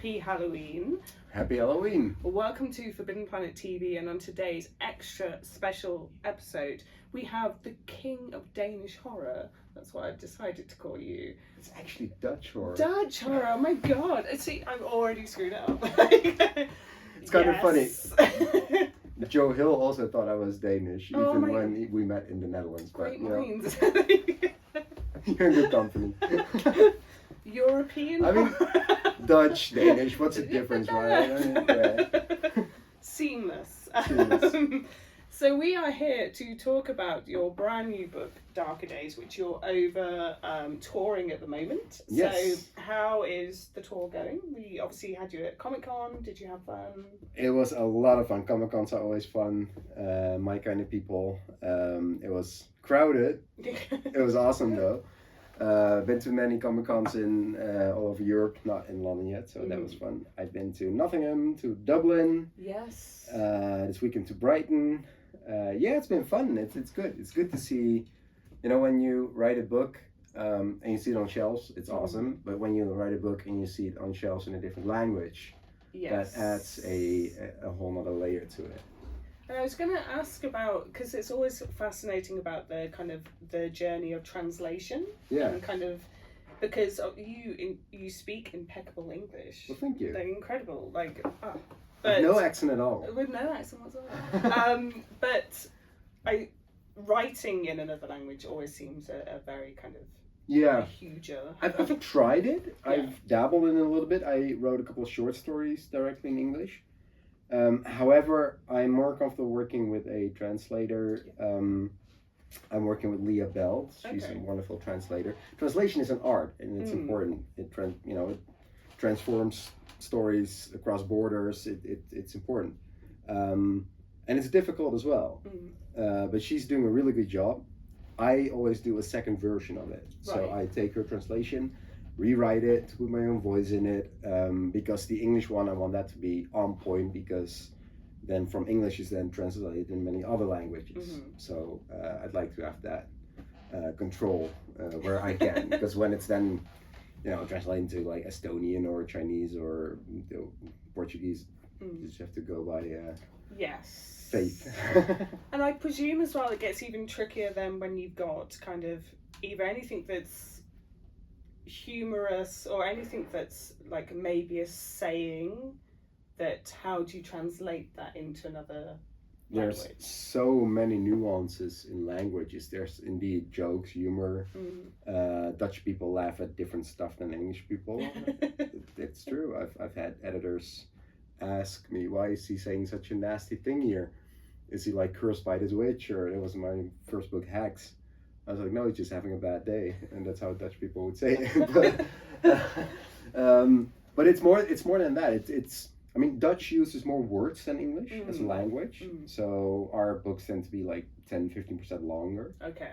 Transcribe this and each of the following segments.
happy Halloween. Happy Halloween. Welcome to Forbidden Planet TV, and on today's extra special episode, we have the king of Danish horror. That's what I've decided to call you. It's actually Dutch horror. Dutch horror, oh my god. See, I've already screwed it up. It's kind of funny. Joe Hill also thought I was Danish, even when we met in the Netherlands. Great minds. You're in good company. European? I mean, Dutch, Danish, what's the difference, right? Yeah. Seamless. Seamless. So we are here to talk about your brand new book, Darker Days, which you're over touring at the moment. Yes. So how is the tour going? We obviously had you at Comic-Con. Did you have fun? It was a lot of fun. Comic-Cons are always fun. My kind of people. It was crowded. It was awesome though. Been to many Comic-Cons in all over Europe, not in London yet, so that was fun. I've been to Nottingham, to Dublin. Yes. This weekend to Brighton. Yeah, it's been fun. It's good. It's good to see, when you write a book and you see it on shelves, it's awesome. But when you write a book and you see it on shelves in a different language, that adds a whole nother layer to it. And I was going to ask about, because it's always fascinating about the kind of the journey of translation. Yeah. And kind of, because you speak impeccable English. Well, thank you. They're incredible. Like, with no accent at all. With no accent whatsoever. But writing in another language always seems a very kind of a huger. I've tried it. Yeah. I've dabbled in it a little bit. I wrote a couple of short stories directly in English. However, I'm more comfortable working with a translator. I'm working with Laura Dodd. She's a wonderful translator. Translation is an art, and it's important. It transforms stories across borders. It's important, and it's difficult as well. But she's doing a really good job. I always do a second version of it. Right. So I take her translation, rewrite it, put my own voice in it, because the English one, I want that to be on point, because then from English is then translated in many other languages. So I'd like to have that control where I can, because when it's then translating to like Estonian or Chinese or Portuguese, you just have to go by faith. And I presume as well it gets even trickier then when you've got kind of either anything that's humorous or anything that's like maybe a saying, that how do you translate that into another language? There's so many nuances in languages. There's indeed jokes, humor. Dutch people laugh at different stuff than English people. It's true. I've had editors ask me, why is he saying such a nasty thing here? Is he like cursed by this witch? Or it was my first book, Hacks. I was like, no, he's just having a bad day, and that's how Dutch people would say it. But it's more than that. I mean, Dutch uses more words than English as a language, so our books tend to be like 10-15% longer. Okay.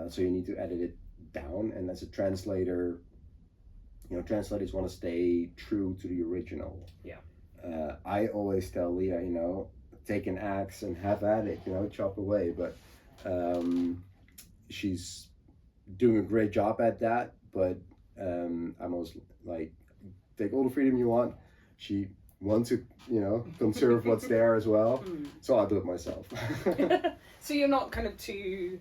So you need to edit it down, and as a translator, translators want to stay true to the original. Yeah. I always tell Leah, take an axe and have at it, chop away, but she's doing a great job at that, but I'm always like, take all the freedom you want. She wants to, conserve what's there as well, so I'll do it myself. So you're not kind of too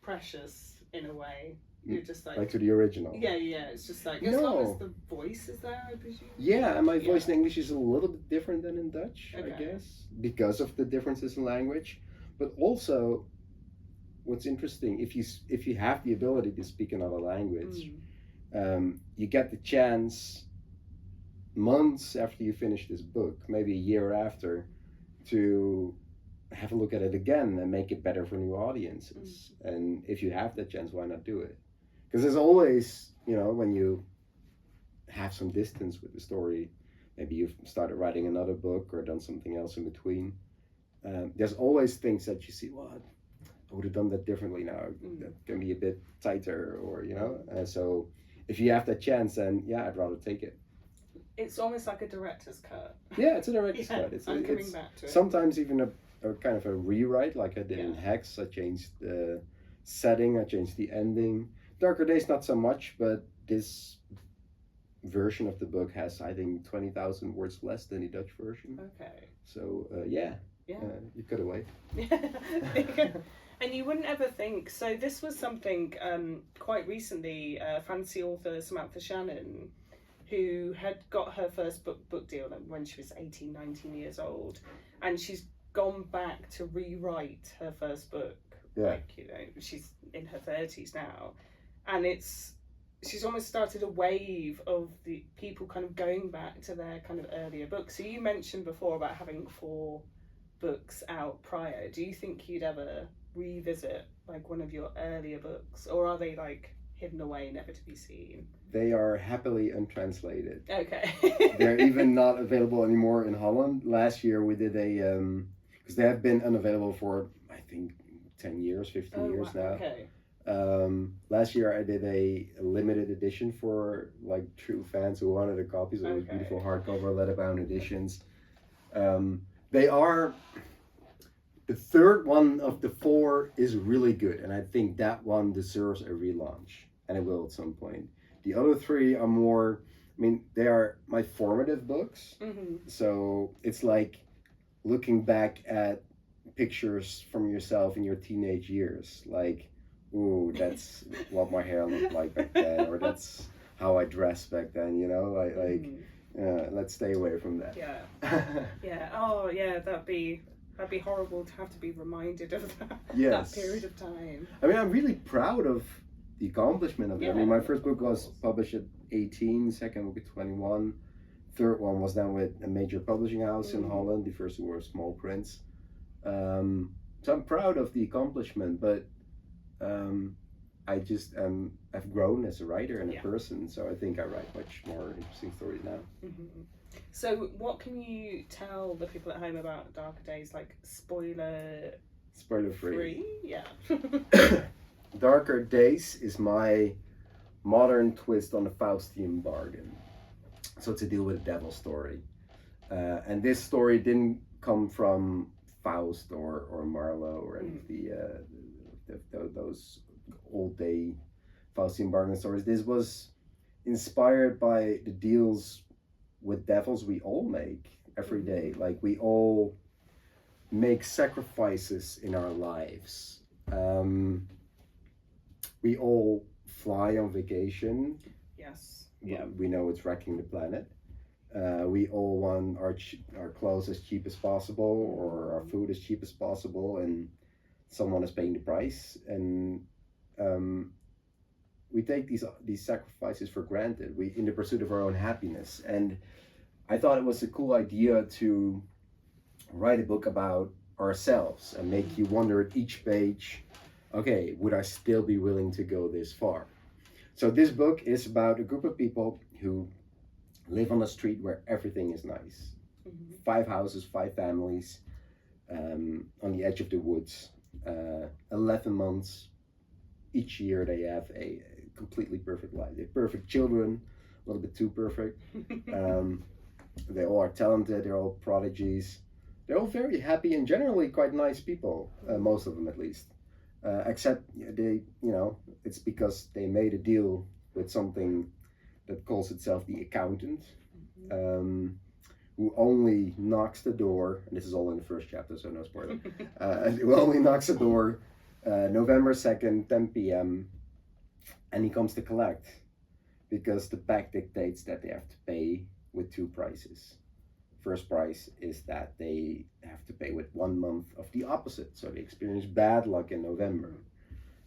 precious in a way. You're just like to the original. Yeah. It's just like as long as the voice is there, I presume. Yeah, and my voice in English is a little bit different than in Dutch, I guess, because of the differences in language. But also, what's interesting, if you have the ability to speak another language, you get the chance months after you finish this book, maybe a year after, to have a look at it again and make it better for new audiences. And if you have that chance, why not do it? Because there's always, when you have some distance with the story, maybe you've started writing another book or done something else in between, there's always things that you see, I would have done that differently now. That can be a bit tighter, or so if you have that chance, then I'd rather take it. It's almost like a director's cut. Yeah, it's a director's cut. It's coming back to it. Sometimes even a kind of a rewrite, like I did in Hacks. I changed the setting, I changed the ending. Darker Days not so much, but this version of the book has, I think, 20,000 words less than the Dutch version. Okay. So yeah, you could have waited. And you wouldn't ever think, so this was something quite recently, fantasy author Samantha Shannon, who had got her first book deal when she was 18, 19 years old, and she's gone back to rewrite her first book. Yeah. Like, you know, she's in her 30s now, and she's almost started a wave of the people kind of going back to their kind of earlier books. So you mentioned before about having 4 books out prior. Do you think you'd ever revisit like one of your earlier books, or are they like hidden away, never to be seen? They are happily untranslated. Okay. They're even not available anymore in Holland. Last year we did a because they have been unavailable for, I think, 10 years, 15 years now. Okay. Last year I did a limited edition for like true fans who wanted a copy. So it was beautiful hardcover, leather-bound editions. They are, the third one of the 4 is really good, and I think that one deserves a relaunch, and it will at some point. The other 3 are more, I mean, they are my formative books. Mm-hmm. So it's like looking back at pictures from yourself in your teenage years, like, ooh, that's what my hair looked like back then, or that's how I dressed back then, you know, let's stay away from that. Yeah. Yeah. Oh, yeah. That'd be horrible to have to be reminded of that. Yes. That period of time. I mean, I'm really proud of the accomplishment of it. Yeah. I mean, my first book was published at 18, second book at 21, third one was done with a major publishing house in Holland. The first 2 were small prints. So I'm proud of the accomplishment, but I just I've grown as a writer and a person, so I think I write much more interesting stories now. Mm-hmm. So what can you tell the people at home about Darker Days, like spoiler free? Yeah. Darker Days is my modern twist on the Faustian bargain. So it's a deal with a devil story. And this story didn't come from Faust or Marlowe or any of those old day Faustian bargain stories. This was inspired by the deals with devils we all make every day. Like, we all make sacrifices in our lives. We all fly on vacation. Yes. Yeah. We know it's wrecking the planet. We all want our clothes as cheap as possible, or our food as cheap as possible, and someone is paying the price. And we take these sacrifices for granted. We in the pursuit of our own happiness. And I thought it was a cool idea to write a book about ourselves and make you wonder at each page, okay, would I still be willing to go this far? So this book is about a group of people who live on a street where everything is nice. 5 houses, 5 families, on the edge of the woods. 11 months. Each year they have a completely perfect life. They're perfect children, a little bit too perfect. They all are talented, they're all prodigies. They're all very happy and generally quite nice people, most of them at least. Except they, it's because they made a deal with something that calls itself the accountant, who only knocks the door, and this is all in the first chapter, so no spoiler, who only knocks the door November 2nd, 10 p.m., and he comes to collect, because the pact dictates that they have to pay with 2 prices. First price is that they have to pay with 1 month of the opposite, so they experience bad luck in November.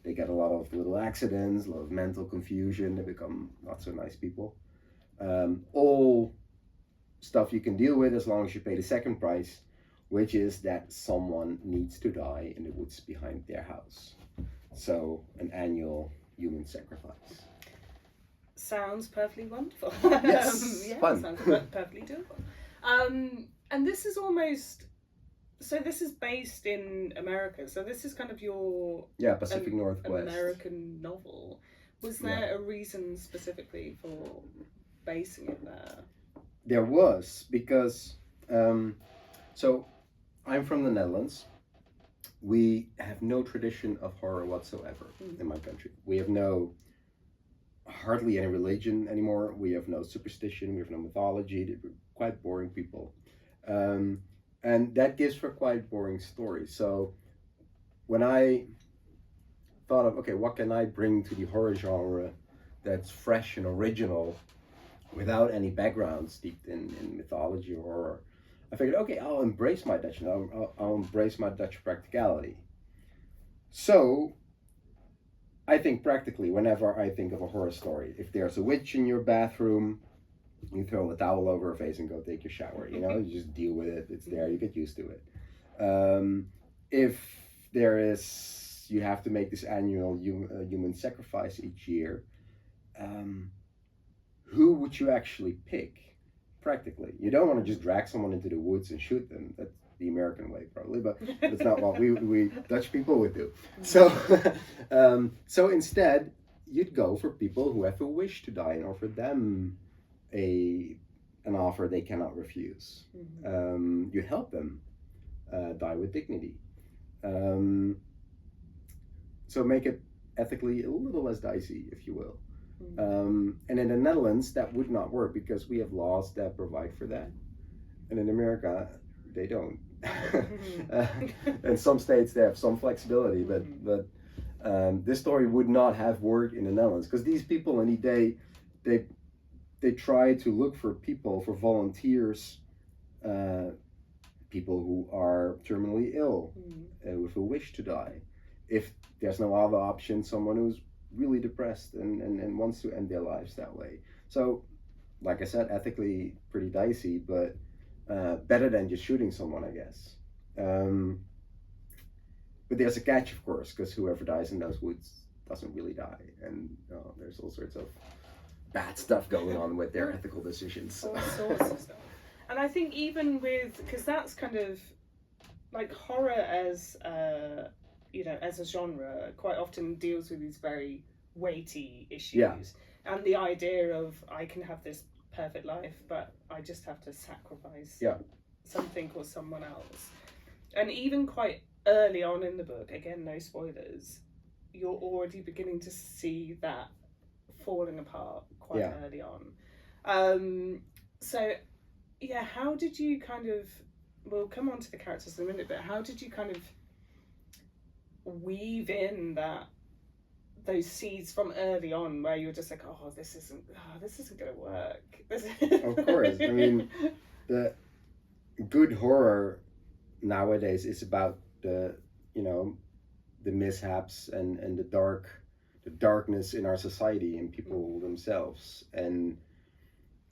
They get a lot of little accidents, a lot of mental confusion, they become not so nice people. All stuff you can deal with as long as you pay the second price, which is that someone needs to die in the woods behind their house. So an annual human sacrifice. Sounds perfectly wonderful. Yes, fun. Sounds perfectly doable. And this is almost, so this is based in America, so this is kind of your Pacific Northwest American novel. Was there a reason specifically for basing it there? There was, because so I'm from the Netherlands. We have no tradition of horror whatsoever in my country. We have no hardly any religion anymore. We have no superstition. We have no mythology. They're quite boring people. And that gives for quite boring stories. So when I thought of, okay, what can I bring to the horror genre that's fresh and original without any background steeped in mythology or horror, I figured, okay, I'll embrace my Dutch and I'll embrace my Dutch practicality. So I think practically whenever I think of a horror story, if there's a witch in your bathroom, you throw a towel over her face and go take your shower. You know, you just deal with it. It's there. You get used to it. If there is, you have to make this annual human sacrifice each year. Who would you actually pick? Practically, you don't want to just drag someone into the woods and shoot them. That's the American way, probably, but that's not what we Dutch people would do. So, so instead, you'd go for people who have a wish to die and offer them an offer they cannot refuse. You help them die with dignity. So make it ethically a little less dicey, if you will. And in the Netherlands, that would not work because we have laws that provide for that. And in America, they don't. In some states, they have some flexibility, but this story would not have worked in the Netherlands because these people in the day, they try to look for people, for volunteers, people who are terminally ill with a wish to die. If there's no other option, someone who's really depressed and wants to end their lives that way. So, like I said, ethically pretty dicey, but better than just shooting someone, I guess. But there's a catch, of course, because whoever dies in those woods doesn't really die, and there's all sorts of bad stuff going on with their ethical decisions. All sorts of stuff. And I think even with, because that's kind of like horror as as a genre quite often deals with these very weighty issues, and the idea of I can have this perfect life, but I just have to sacrifice something or someone else. And even quite early on in the book, again, no spoilers, you're already beginning to see that falling apart quite early on. So yeah, how did you kind of, we'll come on to the characters in a minute, but how did you kind of weave in those seeds from early on where you're just like, this isn't gonna work? Of course. I mean, the good horror nowadays is about the mishaps and the darkness in our society and people themselves. And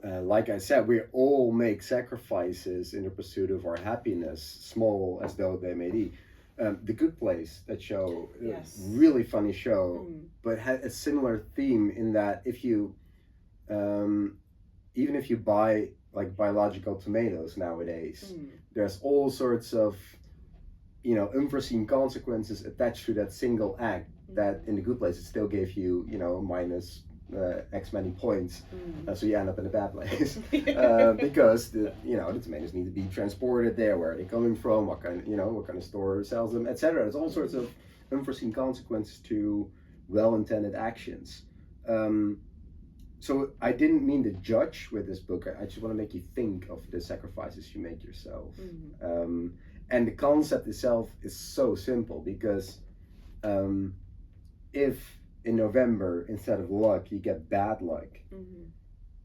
like I said, we all make sacrifices in the pursuit of our happiness, small as though they may be. The Good Place, that show, really funny show, but had a similar theme in that if you, even if you buy like biological tomatoes nowadays, there's all sorts of, unforeseen consequences attached to that single act. That in The Good Place it still gave you, minus X many points, so you end up in a bad place because the tomatoes need to be transported there. Where are they coming from? What kind of store sells them, etc. There's all sorts of unforeseen consequences to well-intended actions. So I didn't mean to judge with this book. I just want to make you think of the sacrifices you make yourself. And the concept itself is so simple because if in November, instead of luck, you get bad luck,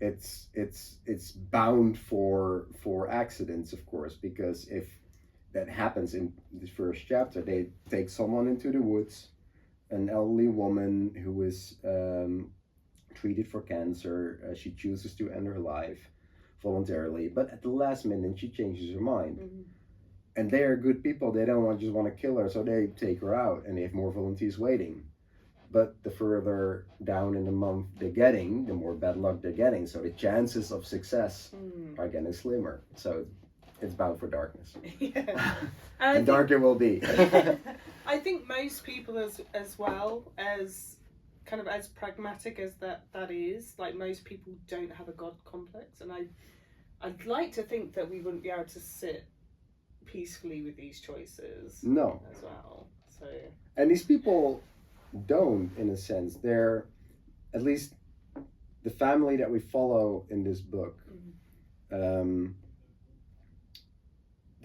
it's bound for accidents, of course, because if that happens in the first chapter, they take someone into the woods, an elderly woman who is treated for cancer. She chooses to end her life voluntarily, but at the last minute she changes her mind. And they are good people. They don't just want to kill her, so they take her out, and they have more volunteers waiting. But the further down in the month they're getting, the more bad luck they're getting. So the chances of success are getting slimmer. So it's bound for darkness. And dark it will be. I think most people as well, as kind of as pragmatic as that is, like most people don't have a God complex. And I'd like to think that we wouldn't be able to sit peacefully with these choices. No. As well. So. And these people don't, in a sense. They're, at least the family that we follow in this book, the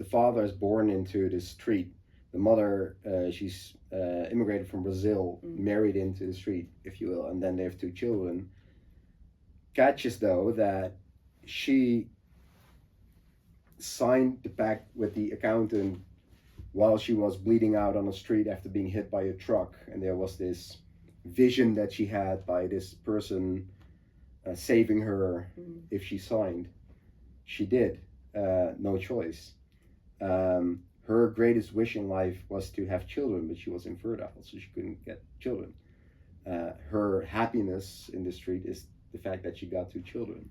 father is born into the street. The mother, she's immigrated from Brazil, married into the street, if you will, and then they have 2 children. Catches, though, that she signed the pact with the accountant while she was bleeding out on the street after being hit by a truck, and there was this vision that she had by this person saving her if she signed. She did. No choice. Her greatest wish in life was to have children, but she was infertile, so she couldn't get children. Her happiness in the street is the fact that she got 2 children.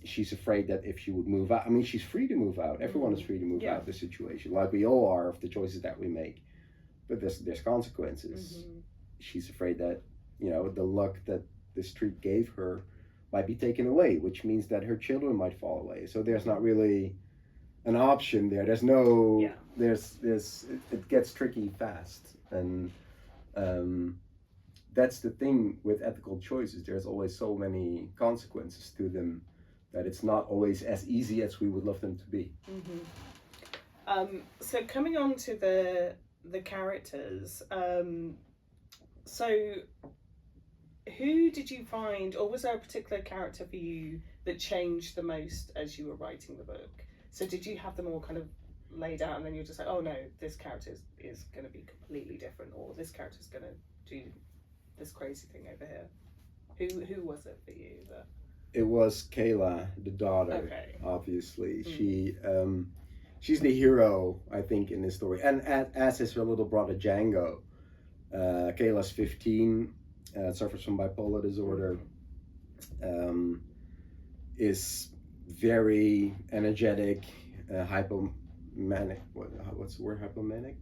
She's afraid that if she would move out, I mean, she's free to move out. Everyone is free to move out of the situation, like we all are of the choices that we make. But there's consequences. She's afraid that, you know, the luck that the street gave her might be taken away, which means that her children might fall away. So there's not really an option there. There's no, it gets tricky fast. And that's the thing with ethical choices. There's always so many consequences to them that it's not always as easy as we would love them to be. So coming on to the characters, so who did you find, or was there a particular character for you that changed the most as you were writing the book? So did you have them all kind of laid out and then you're just like, oh no, this character is going to be completely different, or this character is going to do this crazy thing over here? Who was it for you? It was Kayla, the daughter, obviously. She's the hero, I think, in this story. And as is her little brother, Django. Kayla's 15, suffers from bipolar disorder, is very energetic, hypomanic. What's the word, hypomanic?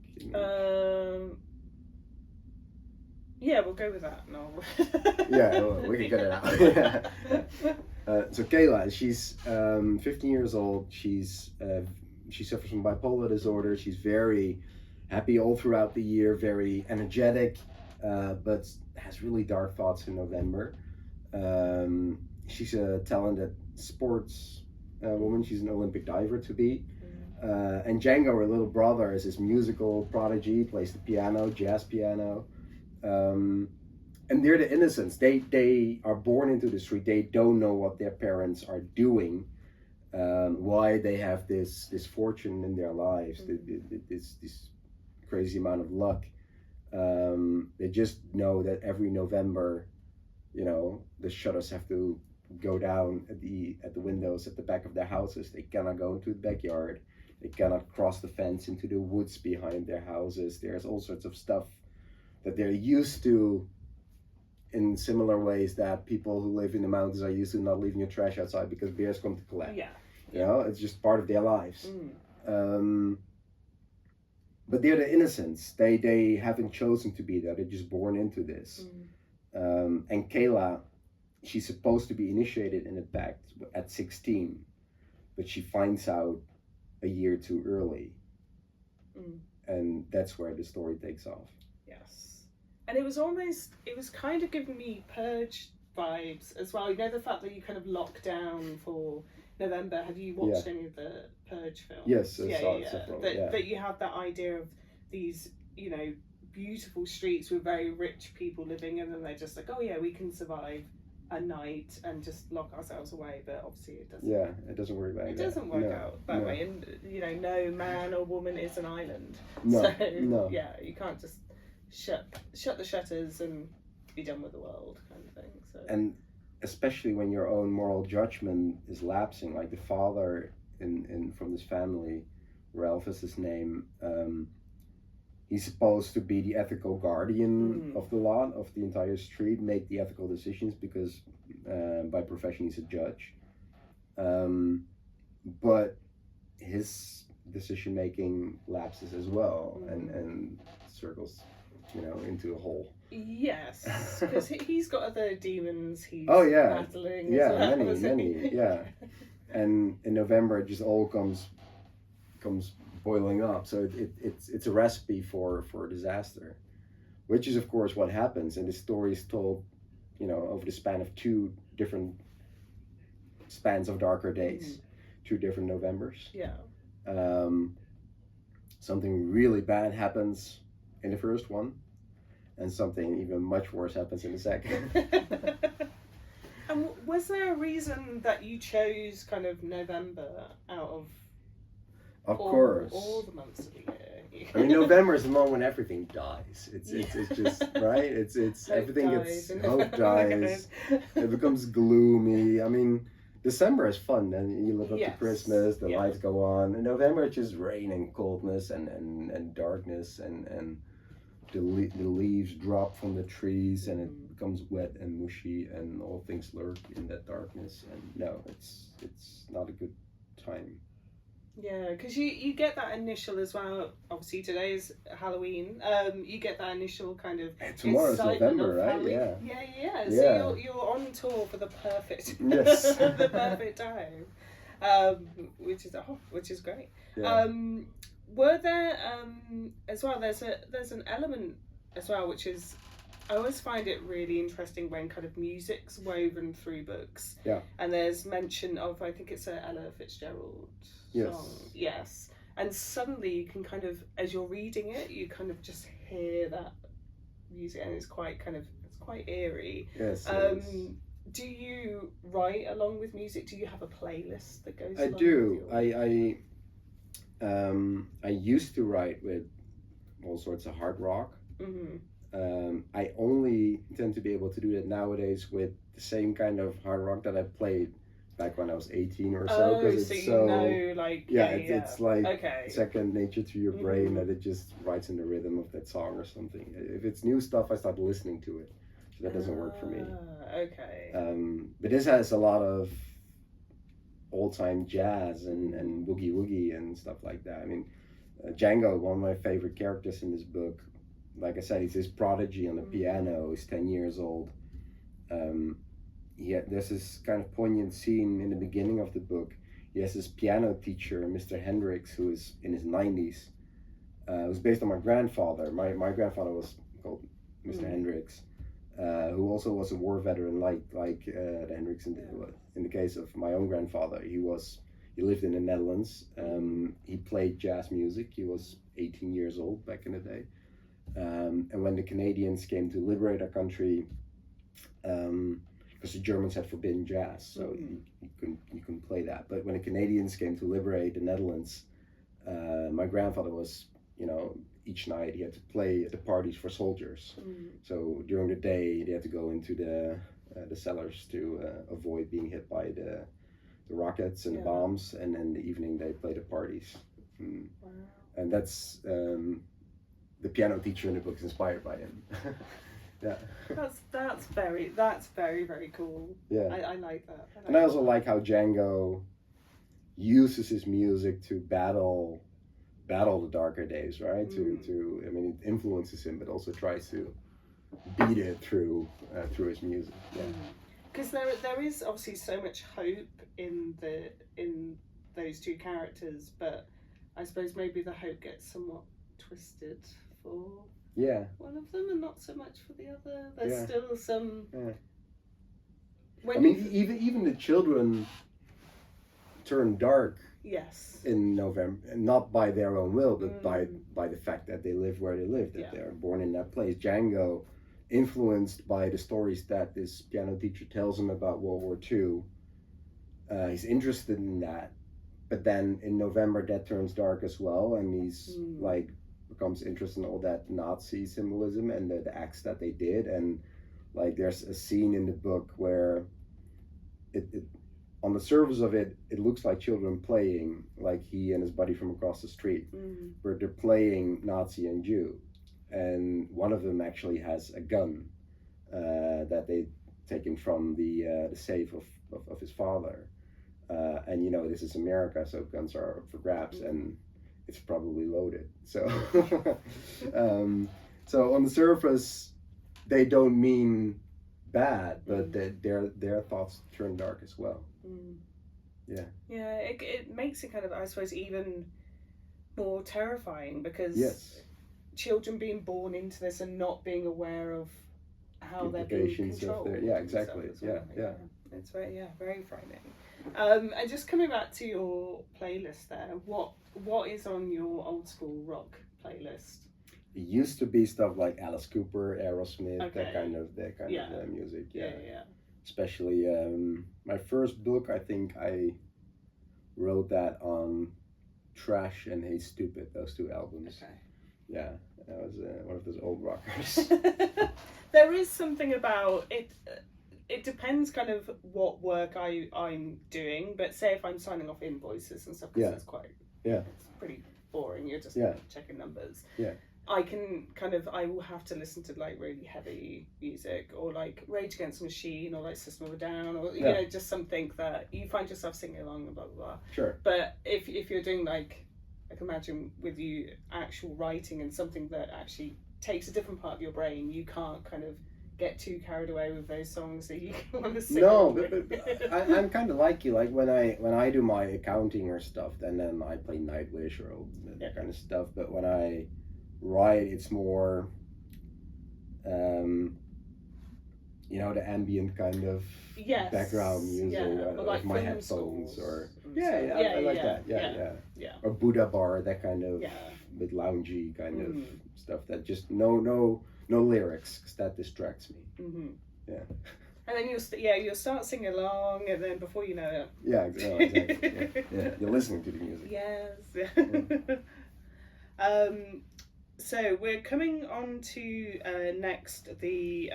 Yeah, we'll go with that. No. Yeah, we can get it out. So Kayla, she's 15 years old. She suffers from bipolar disorder. She's very happy all throughout the year, very energetic, but has really dark thoughts in November. She's a talented sports woman. She's an Olympic diver to be. And Django, her little brother, is this musical prodigy, plays the piano, jazz piano. And they're the innocents. They are born into the street. They don't know what their parents are doing, why they have this fortune in their lives, this crazy amount of luck. They just know that every November, you know, the shutters have to go down at the windows at the back of their houses. They cannot go into the backyard. They cannot cross the fence into the woods behind their houses. There's all sorts of stuff that they're used to in similar ways that people who live in the mountains are used to not leaving your trash outside because bears come to collect. Yeah. You know, it's just part of their lives. But they're the innocents. They haven't chosen to be there. They're just born into this. And Kayla, she's supposed to be initiated in a pact at 16, but she finds out a year too early. And that's where the story takes off. Yes. And it was kind of giving me Purge vibes as well. You know, the fact that you kind of lock down for November. Have you watched any of the Purge films? Yes, But you have that idea of these, you know, beautiful streets with very rich people living, and then they're just like, oh yeah, we can survive a night and just lock ourselves away. But obviously it doesn't. Yeah, it doesn't work like that. It doesn't work out that way, and you know, no man or woman is an island. Yeah, you can't just shut the shutters and be done with the world, kind of thing. So. And especially when your own moral judgment is lapsing, like the father in from this family, Ralph is his name. He's supposed to be the ethical guardian of the law, of the entire street, make the ethical decisions because by profession he's a judge. But his decision making lapses as well, and circles, you know, into a hole. Yes, because he's got other demons he's battling. Yeah, as well, many, yeah. And in November, it just all comes boiling up. So it's a recipe for disaster, which is of course what happens. And the story is told over the span of 2 different spans of darker days, 2 different Novembers. Yeah. Something really bad happens in the first one, and something even much worse happens in the second. And was there a reason that you chose kind of November out of course, all the months of the year? I mean, November is the month when everything dies. It's just right. It's Hope everything dies. gets hope dies. It becomes gloomy. I mean, December is fun, and you live up to Christmas. The lights go on. In November, it's just rain and coldness and darkness, and the leaves drop from the trees, and it becomes wet and mushy, and all things lurk in that darkness. And no, it's not a good time. Yeah, because you get that initial as well. Obviously, today is Halloween. You get that initial kind of tomorrow's November, right? Halloween. Yeah. So you're on tour for the perfect, the perfect time, which is great. Yeah. Were there as well? There's an element as well, which is, I always find it really interesting when kind of music's woven through books. Yeah. And there's mention of, I think it's a Ella Fitzgerald song. Yes. And suddenly you can kind of, as you're reading it, you kind of just hear that music, and it's quite eerie. Yes. Do you write along with music? Do you have a playlist that goes along? I do. With your... I used to write with all sorts of hard rock. I only tend to be able to do that nowadays with the same kind of hard rock that I played back when I was 18 or so. Because it's it's like second nature to your brain, that it just writes in the rhythm of that song or something. If it's new stuff, I start listening to it. So that doesn't work for me. Okay. But this has a lot of old-time jazz and boogie woogie and stuff like that. I mean, Django, one of my favorite characters in this book, like I said, he's this prodigy on the piano. He's 10 years old. There's this kind of poignant scene in the beginning of the book. He has this piano teacher, Mr. Hendricks, who is in his 90s. It was based on my grandfather. My grandfather was called Mr. Hendricks, who also was a war veteran, like the Hendricks in the case of my own grandfather. He lived in the Netherlands. He played jazz music. He was 18 years old back in the day. And when the Canadians came to liberate our country, because the Germans had forbidden jazz, so you couldn't play that. But when the Canadians came to liberate the Netherlands, my grandfather was, each night he had to play at the parties for soldiers. So during the day they had to go into the cellars to avoid being hit by the rockets and the bombs, and then in the evening they played at parties. Wow. And that's the piano teacher in the book is inspired by him. Yeah. That's very very cool. Yeah. I like that. I also like how Django uses his music to battle the darker days, right? I mean, it influences him, but also tries to beat it through his music. Yeah. Because there is obviously so much hope in those two characters, but I suppose maybe the hope gets somewhat twisted for one of them and not so much for the other. There's still some. I mean, even the children turn dark. Yes. In November, and not by their own will, but by the fact that they live where they live, that they're born in that place. Django, influenced by the stories that this piano teacher tells him about World War II, he's interested in that. But then in November, that turns dark as well, and he's becomes interested in all that Nazi symbolism and the acts that they did. And there's a scene in the book where it on the surface of it looks like children playing, like he and his buddy from across the street, where they're playing Nazi and Jew, and one of them actually has a gun that they'd taken from the safe of his father, and this is America, so guns are up for grabs, and it's probably loaded. So, so on the surface, they don't mean bad, but their thoughts turn dark as well. Yeah, it makes it kind of, I suppose, even more terrifying, because children being born into this and not being aware of how they're being implications of controlled. their, yeah, exactly. And stuff as well. Yeah. It's very frightening. And just coming back to your playlist there, what is on your old school rock playlist? It used to be stuff like Alice Cooper, Aerosmith, Okay. that kind of music. Yeah. Especially my first book, I think I wrote that on Trash and Hey Stupid, those two albums. Okay. Yeah, that was one of those old rockers. There is something about it. It depends kind of what work I'm doing, but say if I'm signing off invoices and stuff, because it's quite, it's pretty boring. You're just checking numbers. Yeah. I will have to listen to like really heavy music or like Rage Against the Machine or like System of a Down or you know, just something that you find yourself singing along and blah blah blah. Sure. But if you're doing like imagine with you actual writing and something that actually takes a different part of your brain, you can't kind of get too carried away with those songs that you want to sing. No, but I'm kind of like you. Like when I do my accounting or stuff, then I play Nightwish or that kind of stuff. But when I write, it's more, you know, the ambient kind of background music or like my headphones or I like that. Yeah. Or Buddha Bar, that kind of with loungy kind of stuff that just no lyrics, because that distracts me. Mm-hmm. Yeah. And then you'll start singing along, and then before you know it. Yeah, exactly. Yeah. You're listening to the music. Yes. So we're coming on to next the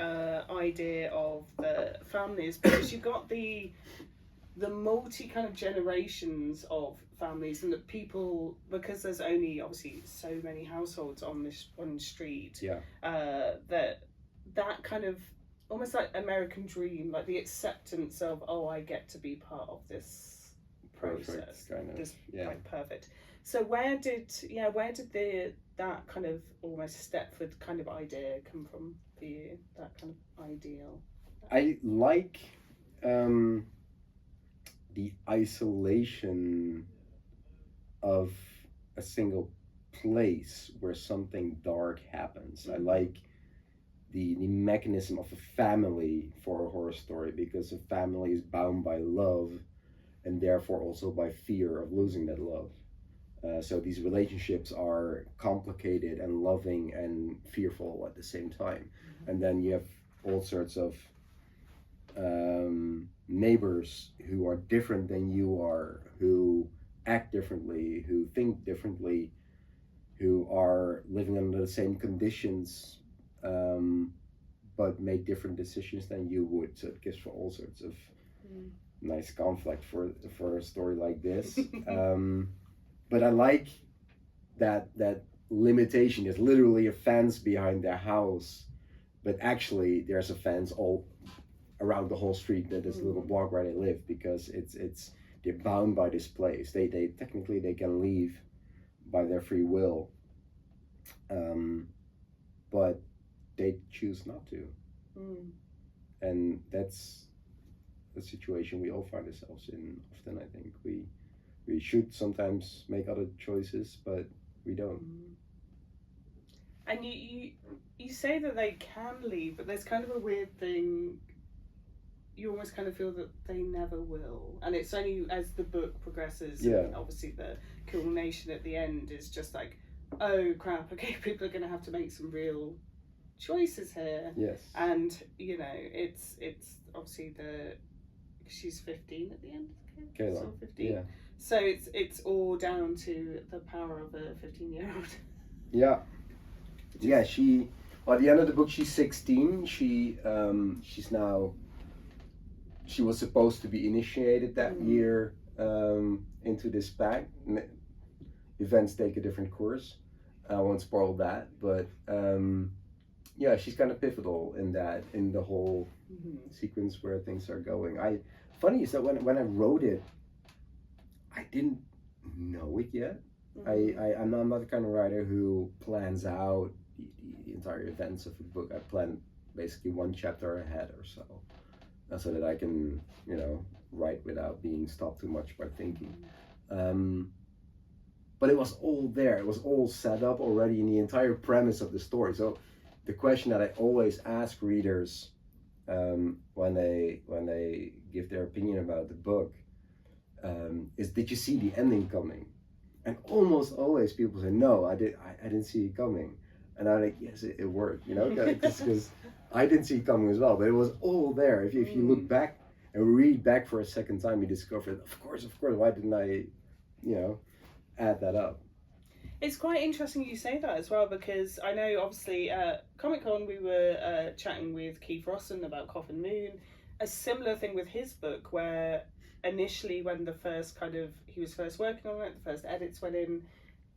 idea of the families, because you've got the multi kind of generations of families, and that people, because there's only obviously so many households on this one street, that kind of almost like American dream, like the acceptance of, oh, I get to be part of this process, like perfect. So where did that kind of almost Stepford kind of idea come from for you? That kind of ideal. I like the isolation of a single place where something dark happens. I like the mechanism of a family for a horror story, because a family is bound by love and therefore also by fear of losing that love. So these relationships are complicated and loving and fearful at the same time. And then you have all sorts of neighbors who are different than you are, who act differently, who think differently, who are living under the same conditions, but make different decisions than you would. So it gives for all sorts of nice conflict for a story like this. But I like that limitation. There's literally a fence behind their house, but actually there's a fence all around the whole street, that this little block where they live, because it's they're bound by this place. They technically they can leave by their free will, but they choose not to. And that's the situation we all find ourselves in often. I think we should sometimes make other choices, but we don't. And you say that they can leave, but there's kind of a weird thing. You almost kind of feel that they never will, and it's only as the book progresses. And obviously the culmination at the end is just like, oh crap, okay, people are going to have to make some real choices here. Yes. And you know, it's obviously she's 15 at the end. Kayla. So 15. Yeah. So it's all down to the power of a 15-year-old. Yeah. Yeah. She, by the end of the book, she's 16. She's now. She was supposed to be initiated that year into this pact. Events take a different course. I won't spoil that, but yeah, she's kind of pivotal in the whole sequence where things are going. Funny is that when I wrote it, I didn't know it yet. I'm not the kind of writer who plans out the entire events of a book. I plan basically one chapter ahead or so. So that I can, write without being stopped too much by thinking. But it was all there. It was all set up already in the entire premise of the story. So the question that I always ask readers when they give their opinion about the book is, did you see the ending coming? And almost always people say, no, I didn't see it coming. And I'm like, yes, it worked, because I didn't see it coming as well, but it was all there. If you look back and read back for a second time, you discover, of course, why didn't I, add that up? It's quite interesting you say that as well, because I know obviously at Comic-Con we were chatting with Keith Rossen about Coffin Moon. A similar thing with his book, where initially when he was first working on it, the first edits went in,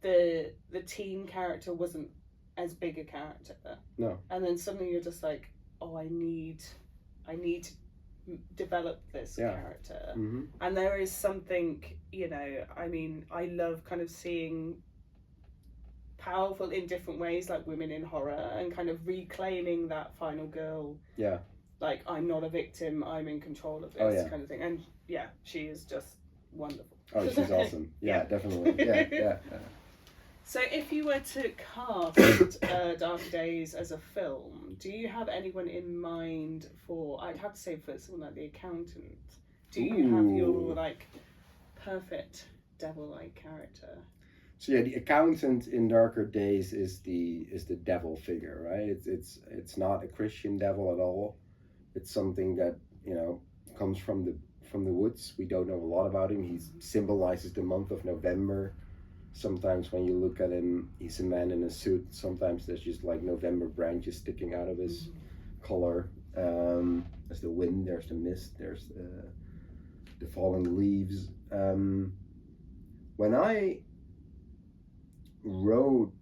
the teen character wasn't as big a character. No. And then suddenly you're just like, oh, I need to develop this character. Mm-hmm. And there is something, I love kind of seeing powerful in different ways, like women in horror, and kind of reclaiming that final girl. Yeah. Like, I'm not a victim, I'm in control of this kind of thing. And yeah, she is just wonderful. Oh, she's awesome. Yeah, definitely. Yeah. So if you were to cast Darker Days as a film, do you have anyone in mind for, I'd have to say for someone like The Accountant, do you have your perfect devil-like character? So yeah, the accountant in Darker Days is the devil figure, right? It's not a Christian devil at all. It's something that comes from the woods. We don't know a lot about him. He symbolizes the month of November. Sometimes when you look at him, he's a man in a suit. Sometimes there's just November branches sticking out of his collar. There's the wind. There's the mist. There's the fallen leaves. When I wrote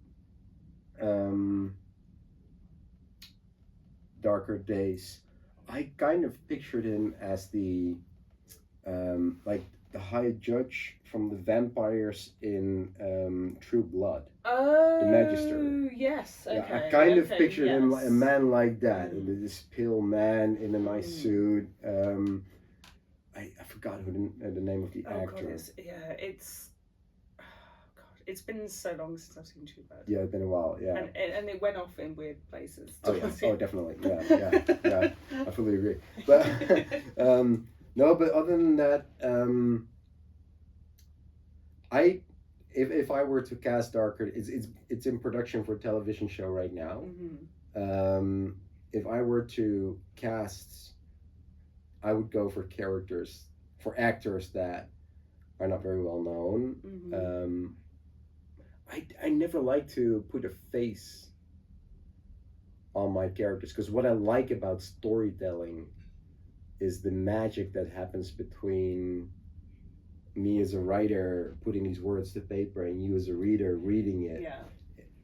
Darker Days, I kind of pictured him as the high judge from the vampires in True Blood. Oh, the Magister. Yes. Okay. Yeah, I kind of pictured him a man like that, this pale man in a nice suit. I forgot who the name of the actor. It's been so long since I've seen True Blood. Yeah, it's been a while. Yeah, and it went off in weird places. Oh yeah, definitely. Yeah. I fully agree. But no, but other than that, if I were to cast Darker, it's in production for a television show right now. Mm-hmm. If I were to cast, I would go for actors that are not very well known. Mm-hmm. I never like to put a face on my characters, because what I like about storytelling is the magic that happens between me as a writer putting these words to paper and you as a reader reading it. Yeah.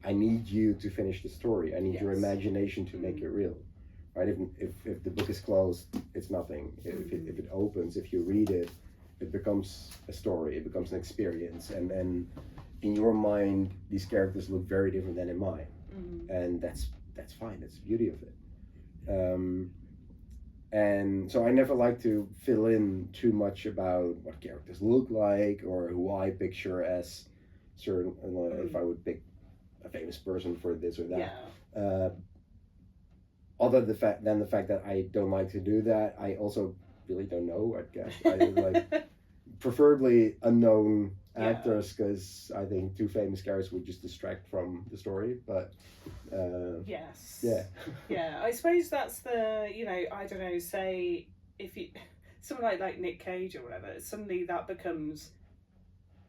I need you to finish the story. I need your imagination to make it real. Right? If the book is closed, it's nothing. If it opens, if you read it, it becomes a story. It becomes an experience. And in your mind, these characters look very different than in mine. Mm-hmm. And that's fine. That's the beauty of it. And so I never like to fill in too much about what characters look like or who I picture as certain, if I would pick a famous person for this or that. Yeah. Other than the fact that I don't like to do that, I also really don't know, I guess. I like preferably unknown actors, because I think too famous characters would just distract from the story. But yes. Yeah. Yeah, I suppose that's the, I don't know, say if you someone like Nick Cage or whatever, suddenly that becomes,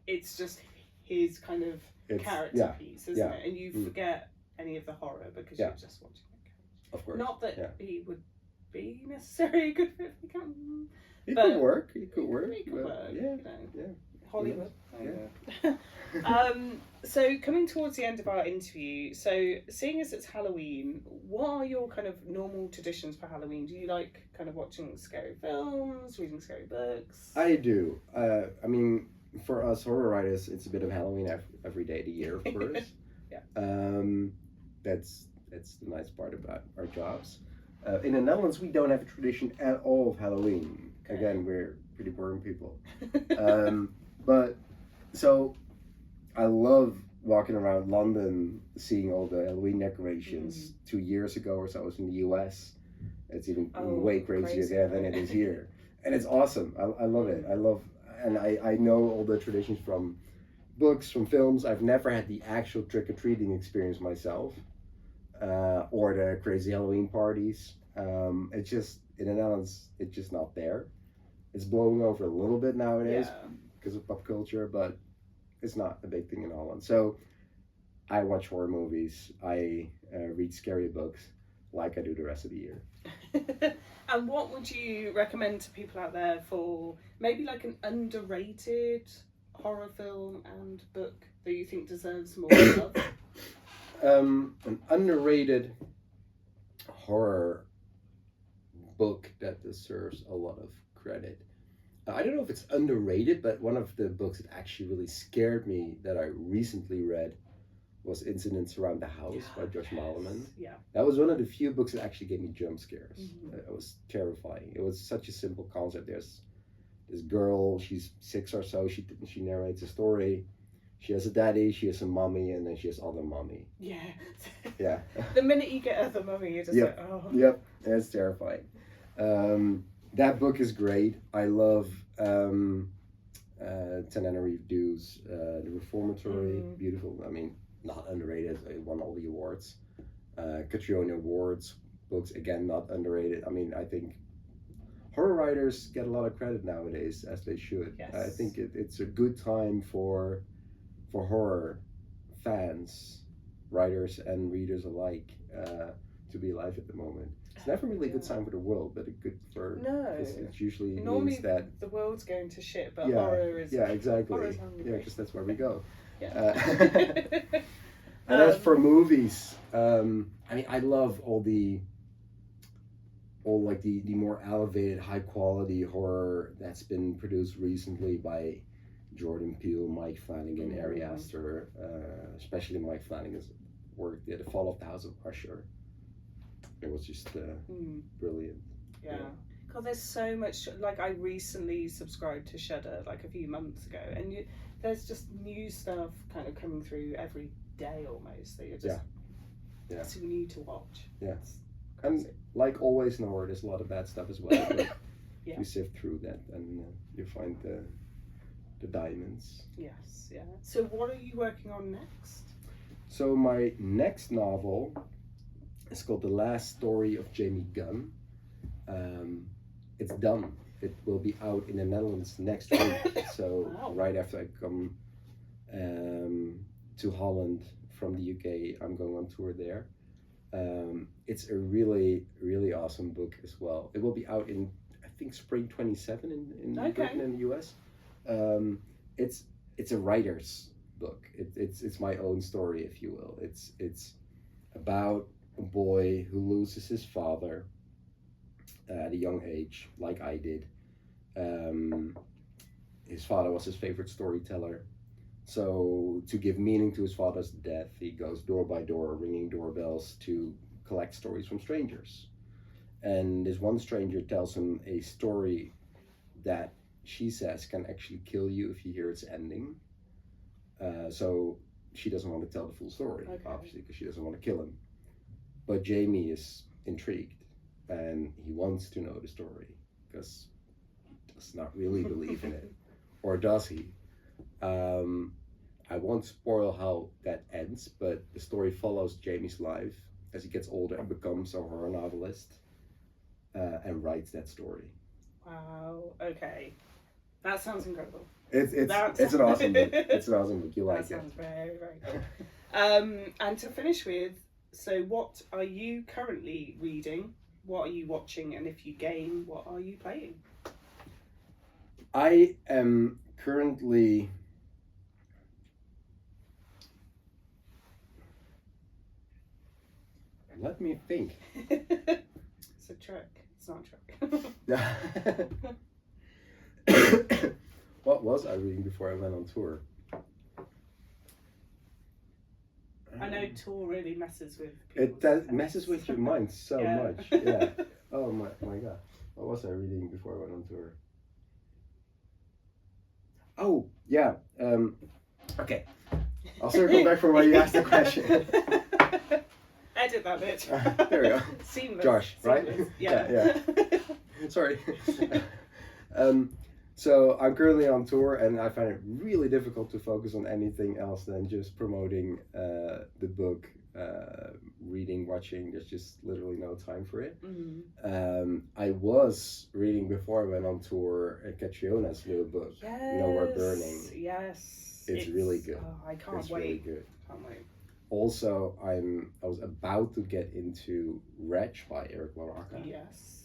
it's just his kind of character piece, isn't it? And you forget any of the horror because you're just watching Nick Cage. Of course. Not that he would be necessarily a good fit for the camera. It could work. It could work. Yeah. Hollywood. Yeah. So coming towards the end of our interview, so seeing as it's Halloween, what are your kind of normal traditions for Halloween? Do you like kind of watching scary films, reading scary books? I do. I mean, for us horror writers, it's a bit of Halloween every day of the year, of course. Yeah. That's the nice part about our jobs. In the Netherlands, we don't have a tradition at all of Halloween. Okay. Again, we're pretty boring people. But so I love walking around London, seeing all the Halloween decorations 2 years ago or so. I was in the US. It's even way crazier there than it is here. And it's awesome. I love it. And I know all the traditions from books, from films. I've never had the actual trick-or-treating experience myself, or the crazy Halloween parties. It's just, in the Netherlands, it's just not there. It's blowing over a little bit nowadays because of pop culture, but it's not a big thing in Holland. So I watch horror movies. I read scary books like I do the rest of the year. And what would you recommend to people out there for maybe like an underrated horror film and book that you think deserves more love? An underrated horror book that deserves a lot of credit. I don't know if it's underrated, but one of the books that actually really scared me that I recently read was Incidents Around the House by Josh Malerman. Yeah. That was one of the few books that actually gave me jump scares. It was terrifying. It was such a simple concept. There's this girl, she's 6 or so, she narrates a story. She has a daddy, she has a mommy, and then she has other mommy. Yeah. Yeah. The minute you get other mommy, you're just like, oh. Yep, it's terrifying. That book is great. I love Tanana Reeve Dew's The Reformatory. Beautiful. I mean, not underrated. It won all the awards. Catriona Ward's books, again, not underrated. I mean, I think horror writers get a lot of credit nowadays, as they should. Yes. I think it's a good time for horror fans, writers, and readers alike to be alive at the moment. It's never really a good sign for the world, but good for... No. It usually Normally means that... the world's going to shit, but horror is... Yeah, exactly. Horror's hungry. Yeah, because that's where we go. Yeah. And as for movies, I mean, I love all the more elevated, high quality horror that's been produced recently by Jordan Peele, Mike Flanagan, Ari Aster, especially Mike Flanagan's work. The Fall of the House of Usher. It was just brilliant. Yeah. God, there's so much. Like, I recently subscribed to Shudder like a few months ago, and there's just new stuff kind of coming through every day almost that you're just so new to watch. Yeah. And like always in horror, there's a lot of bad stuff as well. But you sift through that and you find the diamonds. Yes, yeah. So what are you working on next? So my next novel is called The Last Story of Jamie Gunn. It's done. It will be out in the Netherlands next week. So right after I come to Holland from the UK, I'm going on tour there. It's a really, really awesome book as well. It will be out in, I think, spring 27 in Britain and the US. It's a writer's book. It's my own story, if you will. It's about a boy who loses his father at a young age, like I did. His father was his favorite storyteller. So to give meaning to his father's death, he goes door by door, ringing doorbells to collect stories from strangers. And this one stranger tells him a story that she says can actually kill you if you hear its ending. So she doesn't want to tell the full story, obviously, because she doesn't want to kill him. But Jamie is intrigued, and he wants to know the story, because he does not really believe in it. Or does he? I won't spoil how that ends, but the story follows Jamie's life as he gets older and becomes a horror novelist and writes that story. Wow, okay. That sounds incredible. It's an awesome book. It's an awesome book. You like it. That sounds very, very cool. And to finish with, so what are you currently reading? What are you watching? And if you game, what are you playing? I am currently... Let me think. It's a trick. It's not a trick. What was I reading before I went on tour? I know tour really messes with It messes with your mind so much. Yeah. Oh my god. What was I reading before I went on tour? Oh, yeah. Okay. I'll circle back for why you asked the question. Edit that bit. There we go. Seamless. Josh, right? Seamless. Yeah. Sorry. So I'm currently on tour, and I find it really difficult to focus on anything else than just promoting the book, reading, watching. There's just literally no time for it. I was reading before I went on tour Catriona's new book, Nowhere Burning. Yes. It's really good. Oh, I can't it's wait. Really good. Can't wait. Also, I was about to get into Righ by Eric Laraka. Yes.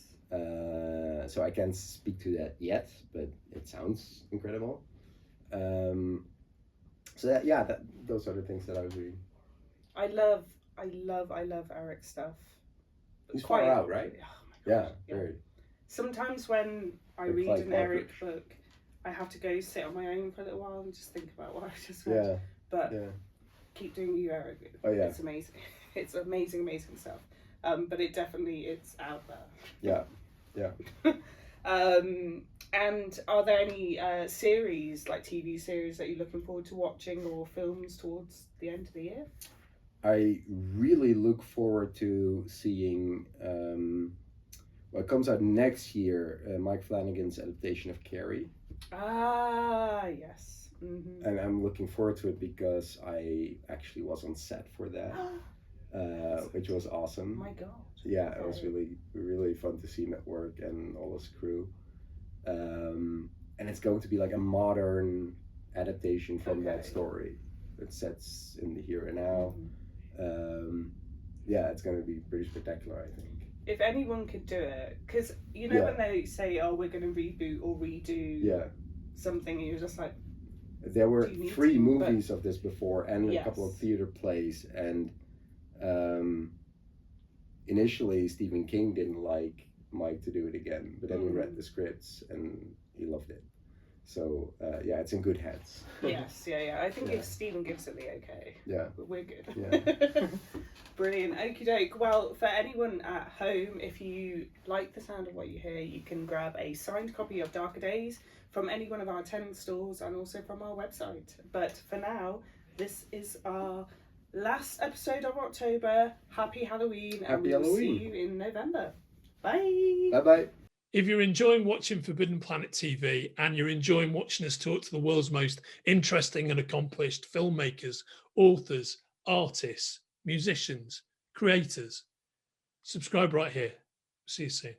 So I can't speak to that yet, but it sounds incredible. So those are the things that I was reading. I love Eric's stuff. He's far out, right? Oh my gosh, Very. Sometimes when I read an Eric book, I have to go sit on my own for a little while and just think about what I just read. Yeah. But keep doing you, Eric. Oh yeah. It's amazing. It's amazing stuff. But it's out there. Yeah. And are there any series, like TV series, that you're looking forward to watching, or films towards the end of the year? I really look forward to seeing what comes out next year, Mike Flanagan's adaptation of Carrie. Ah, yes. Mm-hmm. And I'm looking forward to it because I actually was on set for that, which was awesome. Oh my God. Yeah, it was really fun to see him at work and all his crew. And it's going to be like a modern adaptation from that story. It sets in the here and now. It's going to be pretty spectacular, I think. If anyone could do it, because when they say, "Oh, we're going to reboot or redo something," and you're just like, there were 3 movies of this before, and a couple of theater plays, and initially Stephen King didn't like Mike to do it again, but then he read the scripts and he loved it. So it's in good hands. Yes, I think if Stephen gives it the okay, we're good. Yeah. Brilliant. Okie doke. Well, for anyone at home, if you like the sound of what you hear, you can grab a signed copy of Darker Days from any one of our 10 stores and also from our website. But for now, this is our last episode of October. Happy Halloween, and we will see you in November. Bye. Bye-bye. If you're enjoying watching Forbidden Planet TV and you're enjoying watching us talk to the world's most interesting and accomplished filmmakers, authors, artists, musicians, creators, subscribe right here. See you soon.